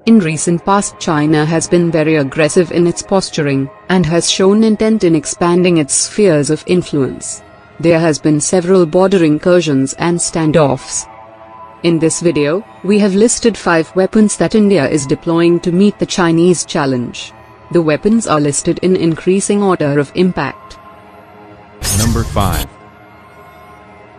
In recent past, China has been very aggressive in its posturing, and has shown intent in expanding its spheres of influence. There has been several border incursions and standoffs. In this video, we have listed 5 weapons that India is deploying to meet the Chinese challenge. The weapons are listed in increasing order of impact. Number 5.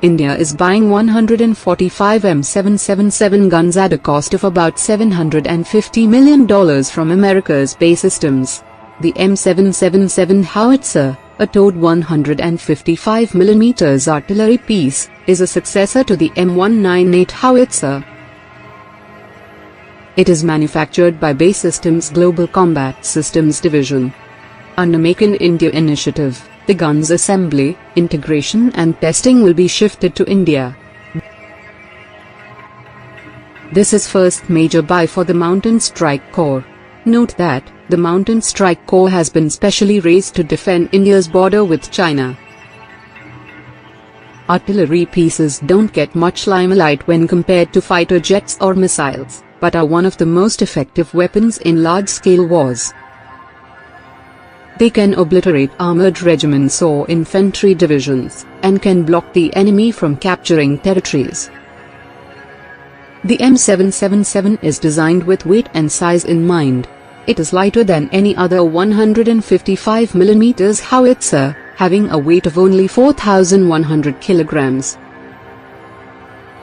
India is buying 145 M777 guns at a cost of about $750 million from America's Bay Systems. The M777 howitzer, a towed 155mm artillery piece, is a successor to the M198 howitzer. It is manufactured by Bay Systems Global Combat Systems Division. Under Make in India initiative, the gun's assembly, integration and testing will be shifted to India. This is first major buy for the Mountain Strike Corps. Note that, the Mountain Strike Corps has been specially raised to defend India's border with China. Artillery pieces don't get much limelight when compared to fighter jets or missiles, but are one of the most effective weapons in large-scale wars. They can obliterate armored regiments or infantry divisions, and can block the enemy from capturing territories. The M777 is designed with weight and size in mind. It is lighter than any other 155mm howitzer, having a weight of only 4,100 kilograms.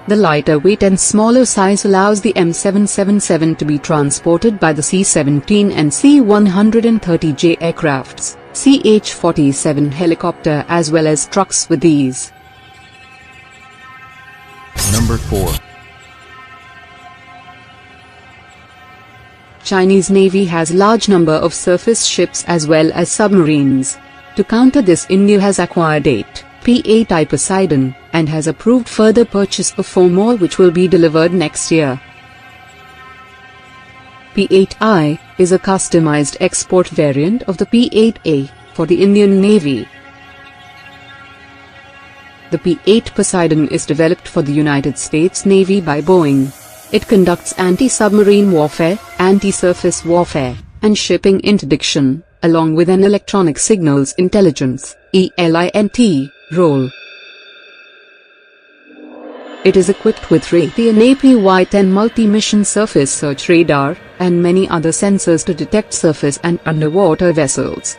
The lighter weight and smaller size allows the M777 to be transported by the C-17 and C-130J aircrafts, CH-47 helicopter as well as trucks with ease. Number 4. Chinese Navy has large number of surface ships as well as submarines. To counter this, India has acquired 8 P-8I Poseidon, and has approved further purchase of 4 more which will be delivered next year. P-8I is a customized export variant of the P-8A for the Indian Navy. The P-8 Poseidon is developed for the United States Navy by Boeing. It conducts anti-submarine warfare, anti-surface warfare, and shipping interdiction, along with an electronic signals intelligence (ELINT) role. It is equipped with Raytheon APY-10 multi-mission surface search radar, and many other sensors to detect surface and underwater vessels.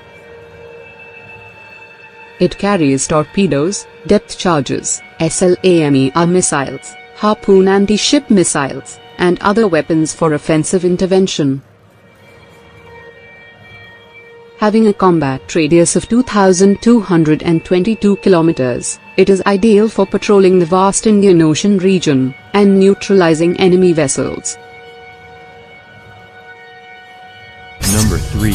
It carries torpedoes, depth charges, SLAMER missiles, Harpoon anti-ship missiles, and other weapons for offensive intervention. Having a combat radius of 2,222 kilometers, it is ideal for patrolling the vast Indian Ocean region, and neutralizing enemy vessels. Number 3.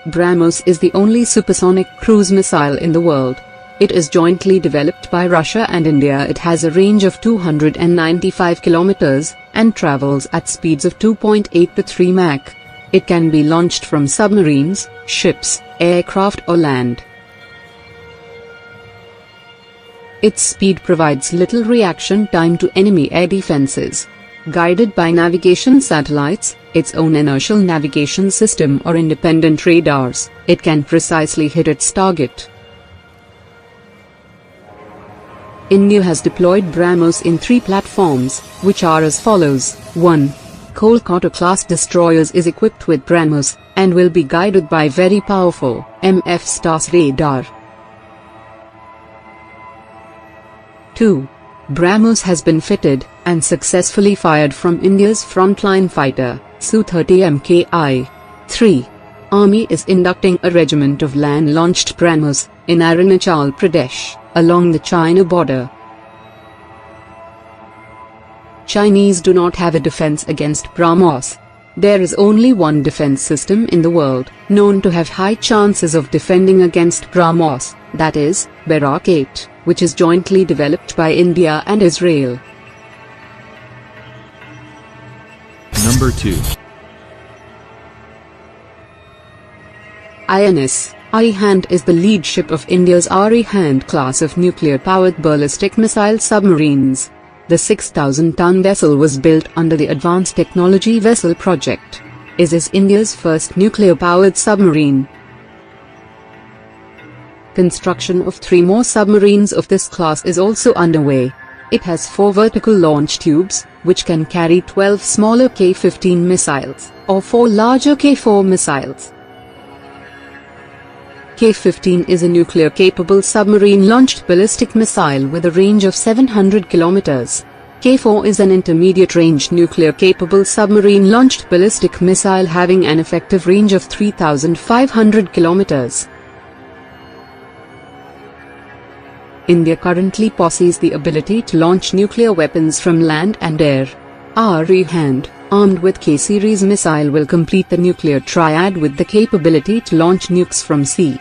BrahMos is the only supersonic cruise missile in the world. It is jointly developed by Russia and India. It has a range of 295 kilometers, and travels at speeds of 2.8 to 3 Mach. It can be launched from submarines, ships, aircraft or land. Its speed provides little reaction time to enemy air defenses. Guided by navigation satellites, its own inertial navigation system or independent radars, it can precisely hit its target. India has deployed BrahMos in 3 platforms, which are as follows. 1. Kolkata-class destroyers is equipped with BrahMos, and will be guided by very powerful MF STARS radar. 2. BrahMos has been fitted, and successfully fired from India's frontline fighter, Su-30 Mki. 3. Army is inducting a regiment of land-launched BrahMos, in Arunachal Pradesh, along the China border. Chinese do not have a defense against BrahMos. There is only one defense system in the world, known to have high chances of defending against BrahMos, that is, Barak 8, which is jointly developed by India and Israel. Number 2. INS Arihant is the lead ship of India's Arihant class of nuclear-powered ballistic missile submarines. The 6,000-ton vessel was built under the Advanced Technology Vessel Project. It is India's first nuclear-powered submarine. Construction of 3 more submarines of this class is also underway. It has 4 vertical launch tubes, which can carry 12 smaller K-15 missiles, or 4 larger K-4 missiles. K-15 is a nuclear-capable submarine-launched ballistic missile with a range of 700 kilometers. K-4 is an intermediate-range nuclear-capable submarine-launched ballistic missile having an effective range of 3,500 kilometers. India currently possesses the ability to launch nuclear weapons from land and air. Our hand, armed with K-series missile, will complete the nuclear triad with the capability to launch nukes from sea.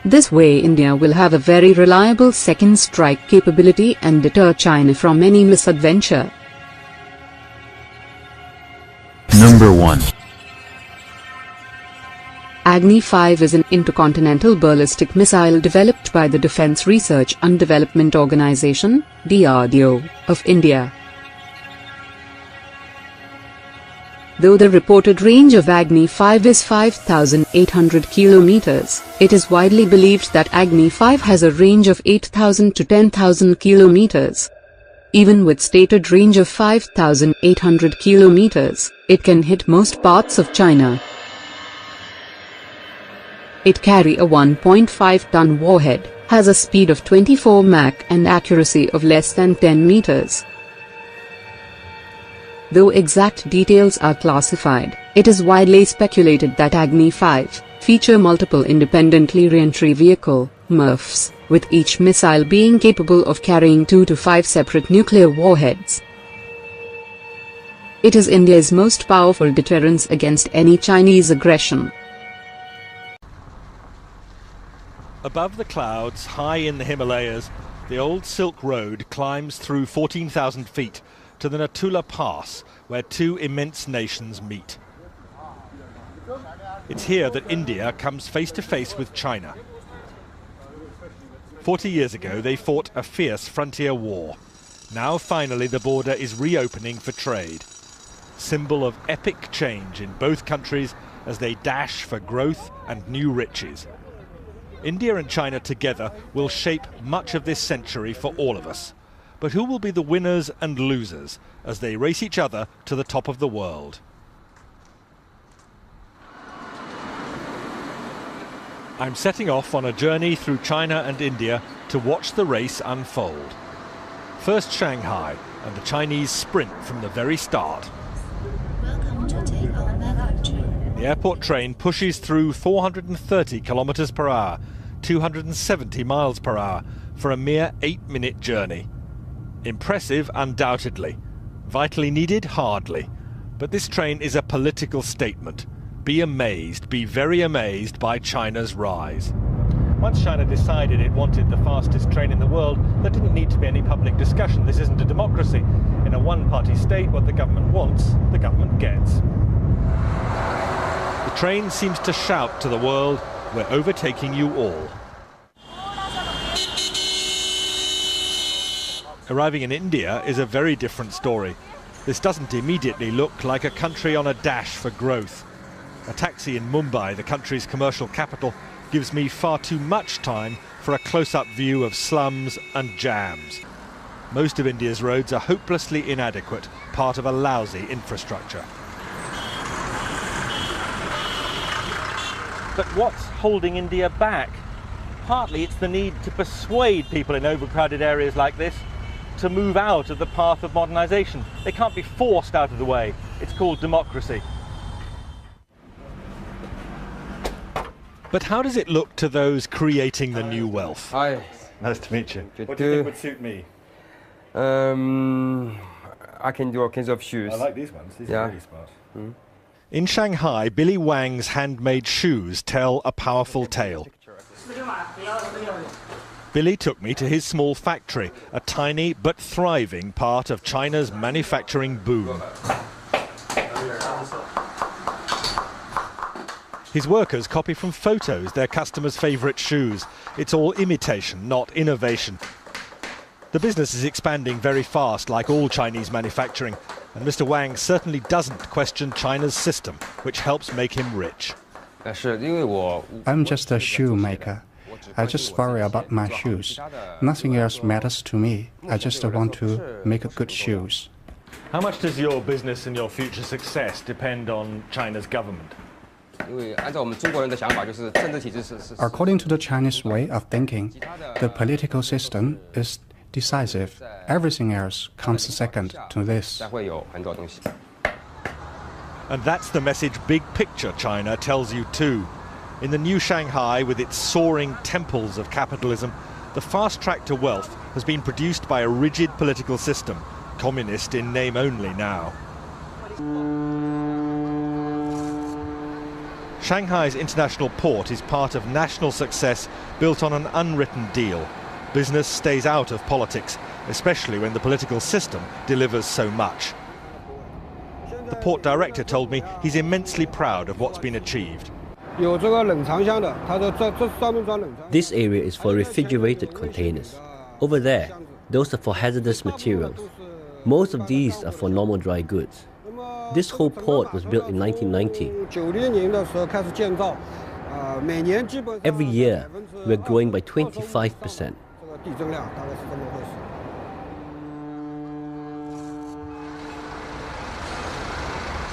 This way India will have a very reliable second strike capability and deter China from any misadventure. Number 1. Agni-5 is an intercontinental ballistic missile developed by the Defence Research and Development Organisation (DRDO) of India. Though the reported range of Agni-5 is 5,800 kilometers, it is widely believed that Agni-5 has a range of 8,000 to 10,000 kilometers. Even with stated range of 5,800 kilometers, it can hit most parts of China. It carries a 1.5-ton warhead, has a speed of 24 Mach and accuracy of less than 10 meters. Though exact details are classified, it is widely speculated that Agni-5 feature multiple independently re-entry vehicle (MIRVs), with each missile being capable of carrying 2 to 5 separate nuclear warheads. It is India's most powerful deterrence against any Chinese aggression. Above the clouds, high in the Himalayas, the old Silk Road climbs through 14,000 feet to the Natula Pass, where 2 immense nations meet. It's here that India comes face to face with China. 40 years ago, they fought a fierce frontier war. Now, finally, the border is reopening for trade. Symbol of epic change in both countries as they dash for growth and new riches. India and China together will shape much of this century for all of us. But who will be the winners and losers as they race each other to the top of the world? I'm setting off on a journey through China and India to watch the race unfold. First Shanghai, and the Chinese sprint from the very start. Welcome to take our backup train. The airport train pushes through 430 kilometers per hour, 270 miles per hour, for a mere 8-minute journey. Impressive, undoubtedly. Vitally needed, hardly. But this train is a political statement. Be amazed, be very amazed by China's rise. Once China decided it wanted the fastest train in the world, there didn't need to be any public discussion. This isn't a democracy. In a one-party state, what the government wants, the government gets. The train seems to shout to the world, "We're overtaking you all." Arriving in India is a very different story. This doesn't immediately look like a country on a dash for growth. A taxi in Mumbai, the country's commercial capital, gives me far too much time for a close-up view of slums and jams. Most of India's roads are hopelessly inadequate, part of a lousy infrastructure. But what's holding India back? Partly it's the need to persuade people in overcrowded areas like this to move out of the path of modernisation. They can't be forced out of the way. It's called democracy. But how does it look to those creating the new wealth? Hi. Nice to meet you. What do you think would suit me? I can do all kinds of shoes. I like these ones. These are really smart. Mm. In Shanghai, Billy Wang's handmade shoes tell a powerful tale. Billy took me to his small factory, a tiny but thriving part of China's manufacturing boom. His workers copy from photos their customers' favourite shoes. It's all imitation, not innovation. The business is expanding very fast, like all Chinese manufacturing, and Mr. Wang certainly doesn't question China's system, which helps make him rich. I'm just a shoemaker. I just worry about my shoes. Nothing else matters to me. I just want to make good shoes. How much does your business and your future success depend on China's government? According to the Chinese way of thinking, the political system is decisive. Everything else comes second to this. And that's the message big picture China tells you too. In the new Shanghai, with its soaring temples of capitalism, the fast track to wealth has been produced by a rigid political system, communist in name only now. Shanghai's international port is part of national success built on an unwritten deal. Business stays out of politics, especially when the political system delivers so much. The port director told me he's immensely proud of what's been achieved. This area is for refrigerated containers. Over there, those are for hazardous materials. Most of these are for normal dry goods. This whole port was built in 1990. Every year, we're growing by 25%.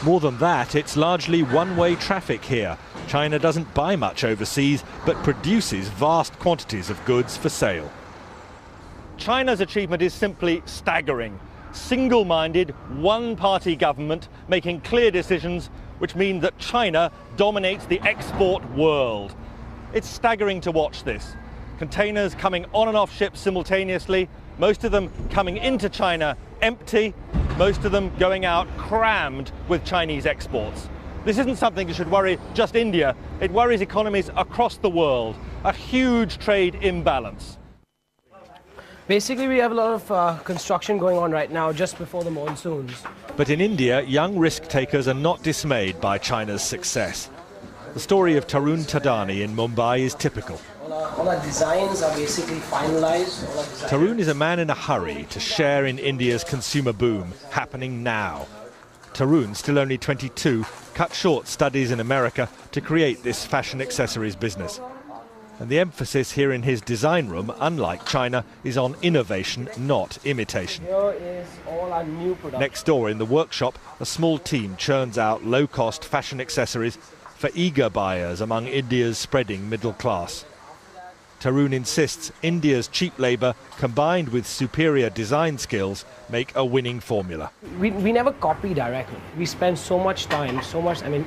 More than that, it's largely one-way traffic here. China doesn't buy much overseas, but produces vast quantities of goods for sale. China's achievement is simply staggering. Single-minded, one-party government making clear decisions which mean that China dominates the export world. It's staggering to watch this. Containers coming on and off ships simultaneously, most of them coming into China empty, most of them going out crammed with Chinese exports. This isn't something that should worry just India, it worries economies across the world. A huge trade imbalance. Basically, we have a lot of construction going on right now just before the monsoons. But in India, young risk-takers are not dismayed by China's success. The story of Tarun Tadani in Mumbai is typical. All our designs are basically finalized. Tarun is a man in a hurry to share in India's consumer boom, happening now. Tarun, still only 22, cut short studies in America to create this fashion accessories business. And the emphasis here in his design room, unlike China, is on innovation, not imitation. Here is all our new production. Next door in the workshop, a small team churns out low-cost fashion accessories for eager buyers among India's spreading middle class. Tarun insists India's cheap labour, combined with superior design skills, make a winning formula. We never copy directly. We spend so much time,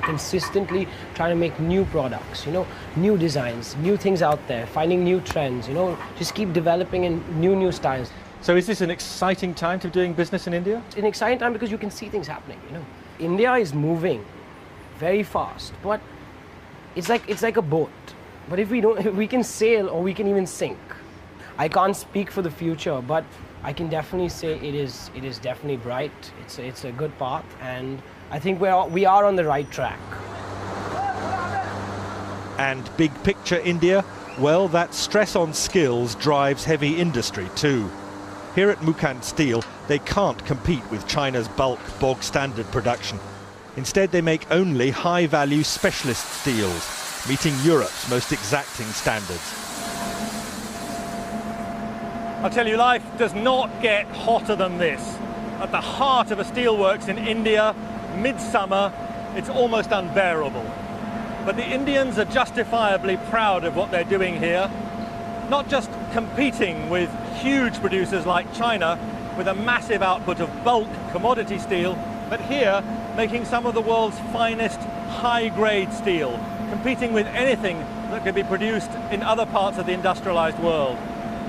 consistently trying to make new products, new designs, new things out there, finding new trends, just keep developing in new styles. So is this an exciting time to be doing business in India? It's an exciting time because you can see things happening, India is moving very fast, but it's like a boat. But if we can sail or we can even sink. I can't speak for the future, but I can definitely say it is definitely bright. It's a good path, and I think we are on the right track. And big picture India? Well, that stress on skills drives heavy industry too. Here at Mukand Steel, they can't compete with China's bulk, bog standard production. Instead, they make only high-value specialist steels, meeting Europe's most exacting standards. I'll tell you, life does not get hotter than this. At the heart of a steelworks in India, midsummer, it's almost unbearable. But the Indians are justifiably proud of what they're doing here, not just competing with huge producers like China with a massive output of bulk commodity steel, but here making some of the world's finest high-grade steel, competing with anything that can be produced in other parts of the industrialized world.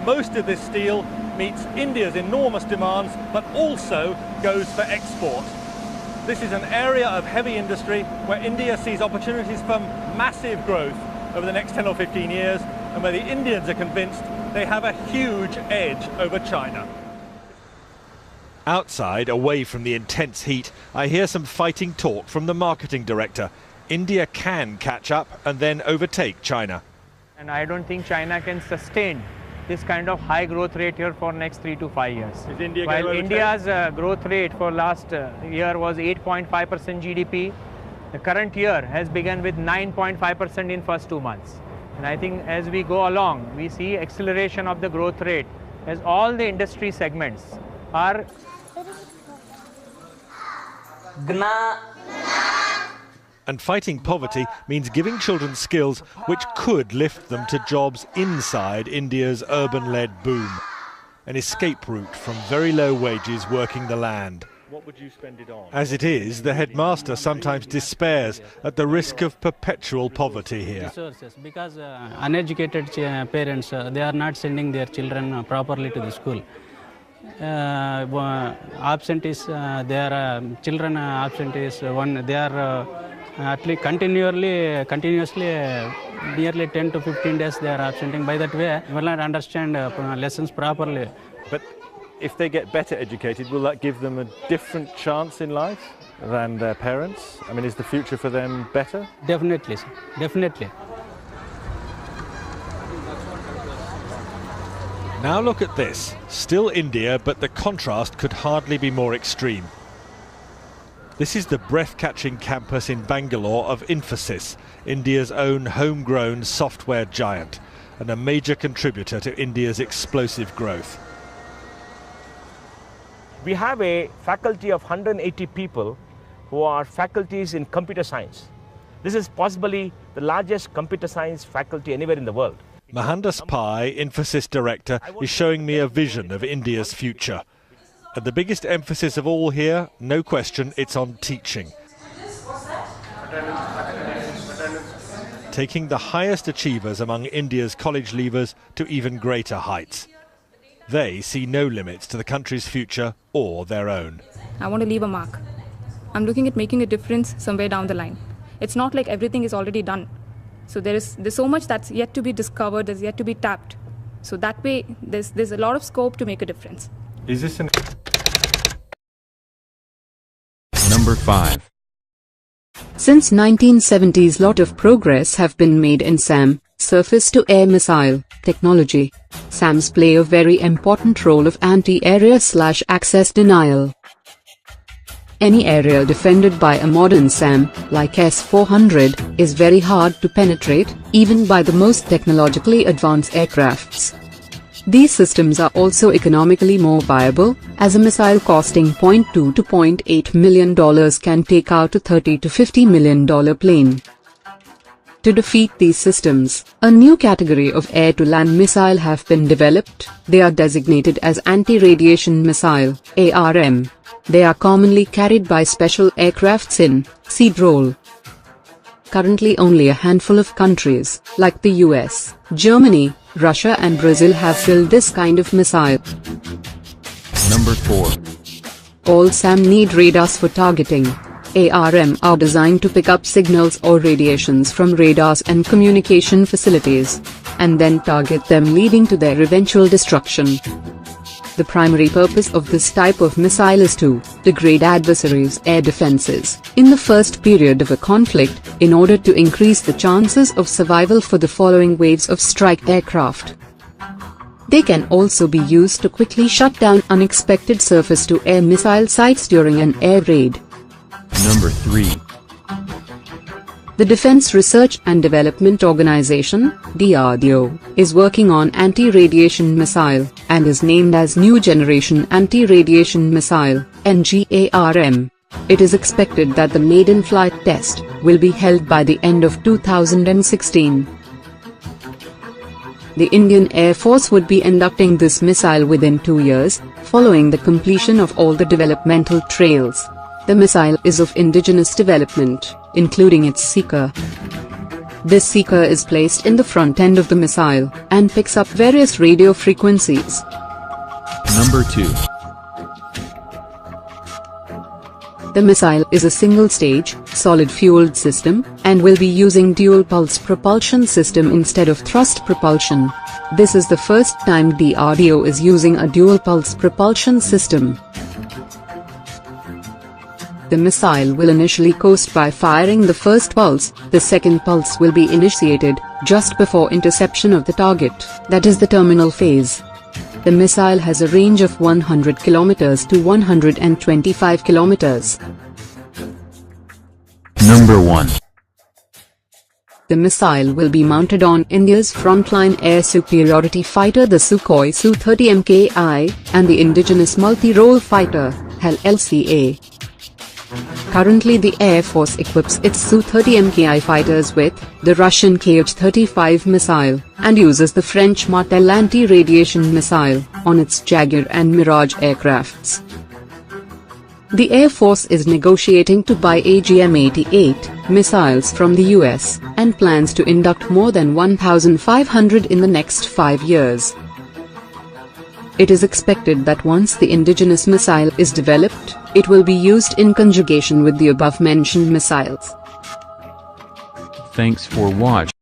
Most of this steel meets India's enormous demands, but also goes for export. This is an area of heavy industry where India sees opportunities for massive growth over the next 10 or 15 years, and where the Indians are convinced they have a huge edge over China. Outside, away from the intense heat, I hear some fighting talk from the marketing director. India can catch up and then overtake China. And I don't think China can sustain this kind of high growth rate here for next 3 to 5 years. Is India While going to India's growth rate for last year was 8.5% GDP, the current year has begun with 9.5% in first 2 months. And I think as we go along, we see acceleration of the growth rate as all the industry segments are. And fighting poverty means giving children skills which could lift them to jobs inside India's urban-led boom. An escape route from very low wages working the land. What would you spend it on? As it is, the headmaster sometimes despairs at the risk of perpetual poverty here. Resources, because uneducated parents, they are not sending their children properly to the school. Absentees, their children absentees, they are at least continuously nearly 10 to 15 days they are absenting. By that way, will not understand lessons properly. But if they get better educated, will that give them a different chance in life than their parents? I mean, is the future for them better? Definitely, sir. Definitely. Now look at this. Still India, but the contrast could hardly be more extreme. This is the breath-catching campus in Bangalore of Infosys, India's own homegrown software giant, and a major contributor to India's explosive growth. We have a faculty of 180 people who are faculties in computer science. This is possibly the largest computer science faculty anywhere in the world. Mohandas Pai, Infosys director, is showing me a vision of India's future. And the biggest emphasis of all here, no question, it's on teaching. Taking the highest achievers among India's college leavers to even greater heights. They see no limits to the country's future or their own. I want to leave a mark. I'm looking at making a difference somewhere down the line. It's not like everything is already done. So there's so much that's yet to be discovered, that's yet to be tapped. So that way, there's a lot of scope to make a difference. Is this an... Number 5. Since 1970s, lot of progress have been made in SAM, surface-to-air missile, technology. SAMs play a very important role of anti-area/access denial. Any area defended by a modern SAM, like S-400, is very hard to penetrate, even by the most technologically advanced aircrafts. These systems are also economically more viable, as a missile costing $0.2 to $0.8 million can take out a $30 to $50 million plane. To defeat these systems, a new category of air-to-land missile have been developed. They are designated as anti-radiation missile, ARM. They are commonly carried by special aircrafts in seed role. Currently only a handful of countries, like the US, Germany, Russia and Brazil have built this kind of missile. Number 4. All SAM need radars for targeting. ARM are designed to pick up signals or radiations from radars and communication facilities, and then target them, leading to their eventual destruction. The primary purpose of this type of missile is to degrade adversaries' air defenses in the first period of a conflict, in order to increase the chances of survival for the following waves of strike aircraft. They can also be used to quickly shut down unexpected surface-to-air missile sites during an air raid. Number 3. The Defense Research and Development Organization, DRDO, is working on anti-radiation missile, and is named as New Generation Anti-Radiation Missile, NGARM. It is expected that the maiden flight test will be held by the end of 2016. The Indian Air Force would be inducting this missile within 2 years, following the completion of all the developmental trails. The missile is of indigenous development, including its seeker. This seeker is placed in the front end of the missile, and picks up various radio frequencies. Number 2. The missile is a single-stage, solid-fueled system, and will be using dual-pulse propulsion system instead of thrust propulsion. This is the first time DRDO is using a dual-pulse propulsion system. The missile will initially coast by firing the first pulse. The second pulse will be initiated just before interception of the target, that is the terminal phase. The missile has a range of 100 km to 125 km. Number 1. The missile will be mounted on India's frontline air superiority fighter the Sukhoi Su-30 Mki and the indigenous multi-role fighter, LCA. Currently the Air Force equips its Su-30 Mki fighters with the Russian Kh-35 missile and uses the French Martel anti-radiation missile on its Jaguar and Mirage aircrafts. The Air Force is negotiating to buy AGM-88 missiles from the US and plans to induct more than 1,500 in the next 5 years. It is expected that once the indigenous missile is developed, it will be used in conjugation with the above-mentioned missiles. Thanks for watching.